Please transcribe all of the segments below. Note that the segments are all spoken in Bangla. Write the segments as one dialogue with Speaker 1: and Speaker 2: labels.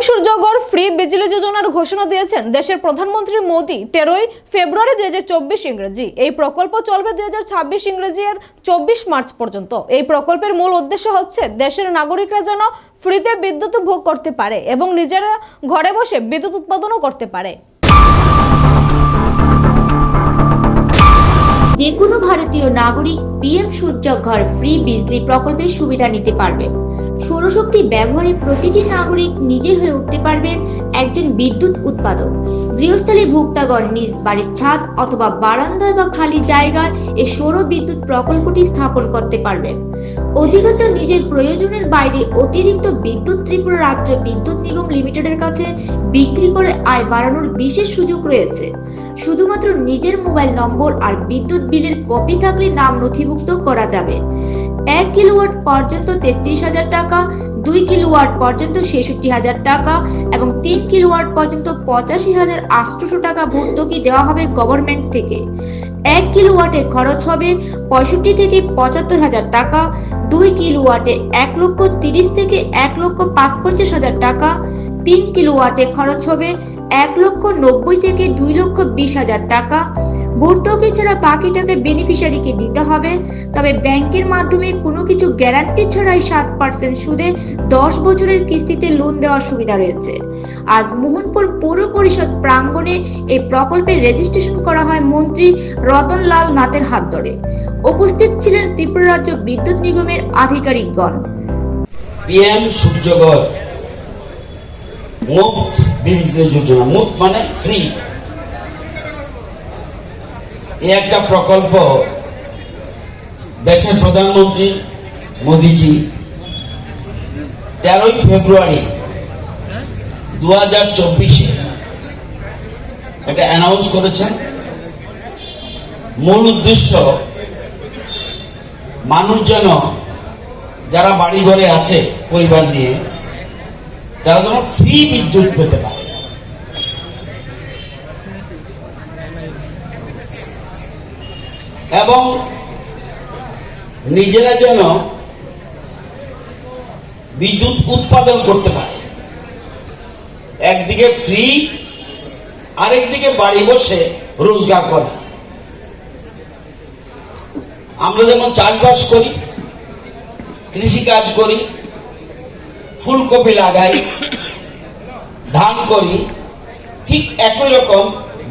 Speaker 1: সূর্যগড় ফ্রি বিজলি যোজনার ঘোষণা দিয়েছেন দেশের প্রধানমন্ত্রী মোদী 13 ফেব্রুয়ারি 2024 ইংরেজি। এই প্রকল্প চলবে 2026 ইংরেজি এর 24 মার্চ পর্যন্ত। এই প্রকল্পের মূল উদ্দেশ্য হচ্ছে দেশের নাগরিকরা যেন ফ্রিতে বিদ্যুৎ ভোগ করতে পারে এবং নিজেরা ঘরে বসে বিদ্যুৎ উৎপাদনও করতে পারে।
Speaker 2: যে কোনো ভারতীয় নাগরিক পিএম সূর্যঘর ফ্রি বিজলি প্রকল্পের সুবিধা নিতে পারবে। সৌরশক্তি ব্যবহারে প্রতিটি নাগরিক নিজে হয়ে উঠতে পারবেন একজন বিদ্যুৎ উৎপাদক। গৃহস্থলী ভোক্তাগণ নিজ বাড়ির ছাদ অথবা বারান্দায় বা খালি জায়গায় এই সৌর বিদ্যুৎ প্রকল্পটি স্থাপন করতে পারবেন। অধিকতর নিজের প্রয়োজনের বাইরে অতিরিক্ত বিদ্যুৎ ত্রিপুরা রাজ্য বিদ্যুৎ নিগম লিমিটেডের কাছে বিক্রি করে আয় বাড়ানোর বিশেষ সুযোগ রয়েছে। শুধুমাত্র নিজের মোবাইল নম্বর আর বিদ্যুৎ বিলের কপি থাকলে নাম নথিভুক্ত করা যাবে। 1 কিলোওয়াট পর্যন্ত 33,000 টাকা, 2 কিলোওয়াট পর্যন্ত 66,000 টাকা এবং 3 কিলোওয়াট পর্যন্ত 85,800 টাকা ভর্তুকি দেওয়া হবে গভর্নমেন্ট থেকে। 1 কিলোওয়াটে খরচ হবে 65 থেকে 75,000 টাকা, 2 কিলোওয়াটে 1,30,000 থেকে 1,45,000 টাকা, 3 কিলোওয়াটে খরচ হবে 1,90,000 থেকে 2,20,000 টাকা। ভর্তুকি ছাড়া বাকি টাকা বেনিফিশিয়ারিকে দিতে হবে। তবে ব্যাংকের মাধ্যমে কোনো কিছু গ্যারান্টি ছাড়াই 7% সুদে 10 বছরের কিস্তিতে লোন দেওয়ার সুবিধা রয়েছে। আজ মোহনপুর পৌর পরিষদ প্রাঙ্গণে এই প্রকল্পের রেজিস্ট্রেশন করা হয় মন্ত্রী রতনলাল নাথের হাত ধরে। উপস্থিত ছিলেন ত্রিপুরা রাজ্য বিদ্যুৎ নিগমের আধিকারিকগণ।
Speaker 3: পিএম সূর্যঘর মুফত বিজলি যোজনা, মুফত মানে ফ্রি, এই একটা প্রকল্প দেশের প্রধানমন্ত্রী মোদীজি 13 ফেব্রুয়ারি 2024 এটা অ্যানাউন্স করেছেন। মূল উদ্দেশ্য মানুষ যেন যারা বাড়ি ঘরে আছে পরিবার নিয়ে তারা যেন ফ্রি বিদ্যুৎ পেতে পারে। এবং নিজেরা যেন বিদ্যুৎ উৎপাদন করতে পারে। একদিকে ফ্রি, আরেকদিকে বাড়ি বসে রোজগার করা। আমরা যেমন চাষবাস করি, কৃষি কাজ করি, ফুলকপি লাগাই, ধান করি, ঠিক একই রকম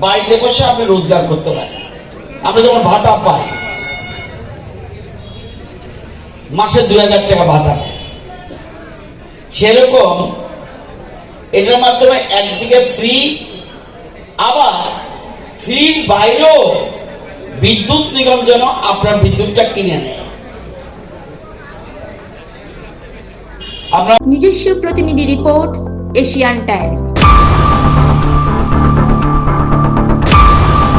Speaker 3: বাড়িতে বসে আপনি রোজগার করতে পারেন। আমরা যেমন ভাতা পাই, মাসে 2,000 টাকা ভাতা পাই, সেরকম এটার মাধ্যমে একদিকে ফ্রি, আবার ফ্রির বাইরেও বিদ্যুৎ নিগম যেন আপনার বিদ্যুৎটা কিনে নেয়।
Speaker 2: নিজস্ব প্রতিনিধি রিপোর্ট, এশিয়ান টাইমস।